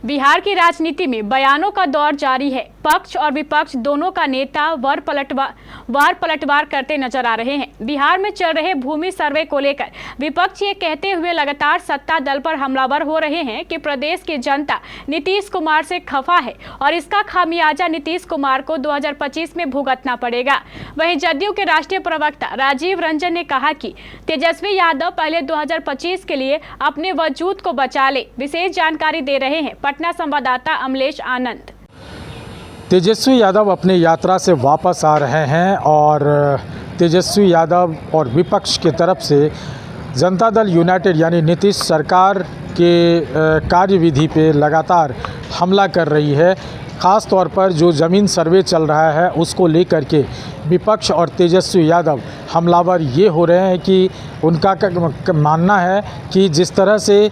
बिहार की राजनीति में बयानों का दौर जारी है। पक्ष और विपक्ष दोनों का नेता वार पलटवार करते नजर आ रहे हैं। बिहार में चल रहे भूमि सर्वे को लेकर विपक्ष ये कहते हुए लगातार सत्ता दल पर हमलावर हो रहे हैं कि प्रदेश की जनता नीतीश कुमार से खफा है और इसका खामियाजा नीतीश कुमार को 2025 में भुगतना पड़ेगा। वहीं जदयू के राष्ट्रीय प्रवक्ता राजीव रंजन ने कहा कि तेजस्वी यादव पहले 2025 के लिए अपने वजूद को बचा ले। विशेष जानकारी दे रहे हैं पटना संवाददाता अमलेश आनंद। तेजस्वी यादव अपने यात्रा से वापस आ रहे हैं और तेजस्वी यादव और विपक्ष की तरफ से जनता दल यूनाइटेड यानी नीतीश सरकार के कार्यविधि पे लगातार हमला कर रही है। ख़ास तौर पर जो ज़मीन सर्वे चल रहा है उसको लेकर के विपक्ष और तेजस्वी यादव हमलावर ये हो रहे हैं कि उनका मानना है कि जिस तरह से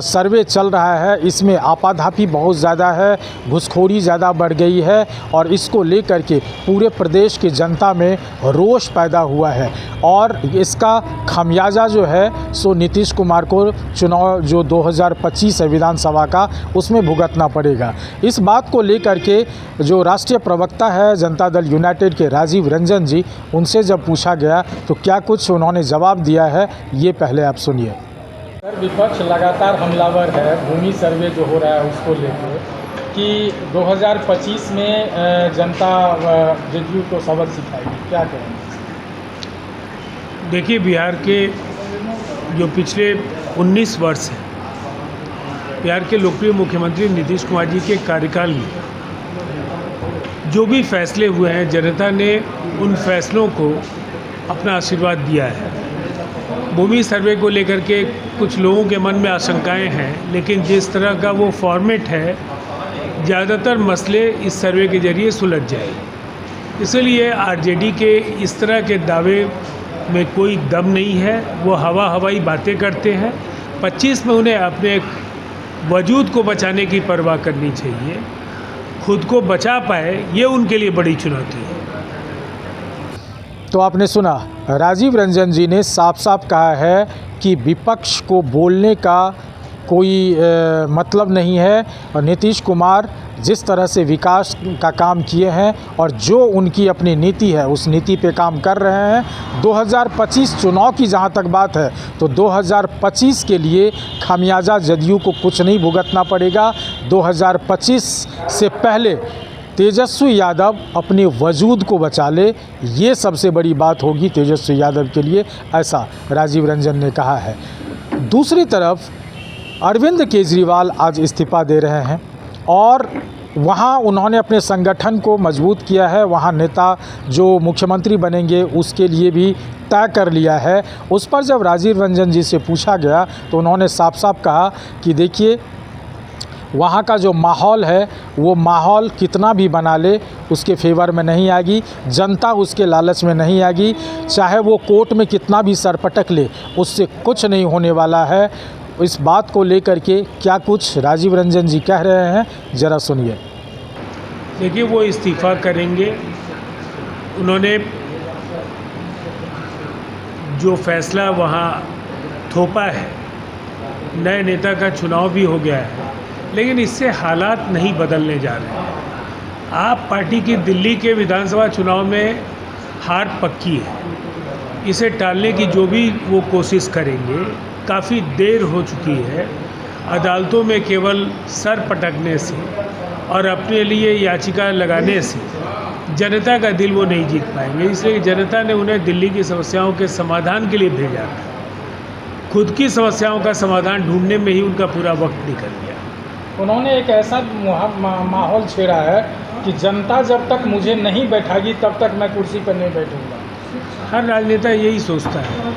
सर्वे चल रहा है इसमें आपाधापी बहुत ज़्यादा है, घुसखोरी ज़्यादा बढ़ गई है और इसको लेकर के पूरे प्रदेश की जनता में रोष पैदा हुआ है और इसका खामियाजा जो है सो नीतीश कुमार को चुनाव जो 2025 है विधानसभा का उसमें भुगतना पड़ेगा। इस बात को लेकर के जो राष्ट्रीय प्रवक्ता है जनता दल यूनाइटेड के राजीव रंजन जी, उनसे जब पूछा गया तो क्या कुछ उन्होंने जवाब दिया है, ये पहले आप सुनिए। सर, विपक्ष लगातार हमलावर है भूमि सर्वे जो हो रहा है उसको लेकर कि 2025 में जनता जदयू को सबक सिखाएगी, क्या कहेंगे? देखिए, बिहार के जो पिछले 19 वर्ष हैं, बिहार के लोकप्रिय मुख्यमंत्री नीतीश कुमार जी के कार्यकाल में जो भी फैसले हुए हैं, जनता ने उन फैसलों को अपना आशीर्वाद दिया है। भूमि सर्वे को लेकर के कुछ लोगों के मन में आशंकाएं हैं, लेकिन जिस तरह का वो फॉर्मेट है, ज़्यादातर मसले इस सर्वे के जरिए सुलझ जाए। इसलिए आरजेडी के इस तरह के दावे में कोई दम नहीं है। वो हवाई बातें करते हैं। 25 में उन्हें अपने वजूद को बचाने की परवाह करनी चाहिए। खुद को बचा पाए, ये उनके लिए बड़ी चुनौती है। तो आपने सुना, राजीव रंजन जी ने साफ साफ कहा है कि विपक्ष को बोलने का कोई मतलब नहीं है और नीतीश कुमार जिस तरह से विकास का काम किए हैं और जो उनकी अपनी नीति है उस नीति पे काम कर रहे हैं। 2025 चुनाव की जहां तक बात है तो 2025 के लिए खामियाजा जदयू को कुछ नहीं भुगतना पड़ेगा। 2025 से पहले तेजस्वी यादव अपने वजूद को बचा ले, ये सबसे बड़ी बात होगी तेजस्वी यादव के लिए, ऐसा राजीव रंजन ने कहा है। दूसरी तरफ अरविंद केजरीवाल आज इस्तीफ़ा दे रहे हैं और वहाँ उन्होंने अपने संगठन को मजबूत किया है। वहाँ नेता जो मुख्यमंत्री बनेंगे उसके लिए भी तय कर लिया है। उस पर जब राजीव रंजन जी से पूछा गया तो उन्होंने साफ साफ कहा कि देखिए, वहाँ का जो माहौल है वो माहौल कितना भी बना ले उसके फेवर में नहीं आएगी, जनता उसके लालच में नहीं आएगी। चाहे वो कोर्ट में कितना भी सरपटक ले उससे कुछ नहीं होने वाला है। इस बात को लेकर के क्या कुछ राजीव रंजन जी कह रहे हैं, ज़रा सुनिए। देखिए, वो इस्तीफ़ा करेंगे। उन्होंने जो फैसला वहाँ थोपा है, नए नेता का चुनाव भी हो गया है, लेकिन इससे हालात नहीं बदलने जा रहे हैं। आप पार्टी की दिल्ली के विधानसभा चुनाव में हार पक्की है। इसे टालने की जो भी वो कोशिश करेंगे, काफ़ी देर हो चुकी है। अदालतों में केवल सर पटकने से और अपने लिए याचिका लगाने से जनता का दिल वो नहीं जीत पाएंगे। इसलिए जनता ने उन्हें दिल्ली की समस्याओं के समाधान के लिए भेजा था। खुद की समस्याओं का समाधान ढूंढने में ही उनका पूरा वक्त निकल गया। उन्होंने एक ऐसा माहौल छेड़ा है कि जनता जब तक मुझे नहीं बैठागी तब तक मैं कुर्सी पर नहीं बैठूंगा। हर राजनेता यही सोचता है,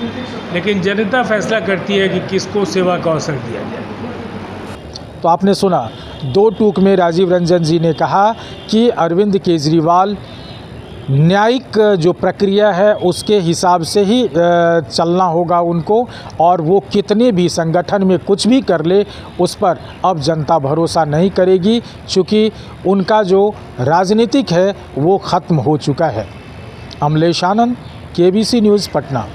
लेकिन जनता फैसला करती है कि किसको सेवा का अवसर दिया जाए। तो आपने सुना, दो टूक में राजीव रंजन जी ने कहा कि अरविंद केजरीवाल न्यायिक जो प्रक्रिया है उसके हिसाब से ही चलना होगा उनको, और वो कितने भी संगठन में कुछ भी कर ले उस पर अब जनता भरोसा नहीं करेगी, क्योंकि उनका जो राजनीतिक है वो ख़त्म हो चुका है। अमलेश आनंद, KBC न्यूज़, पटना।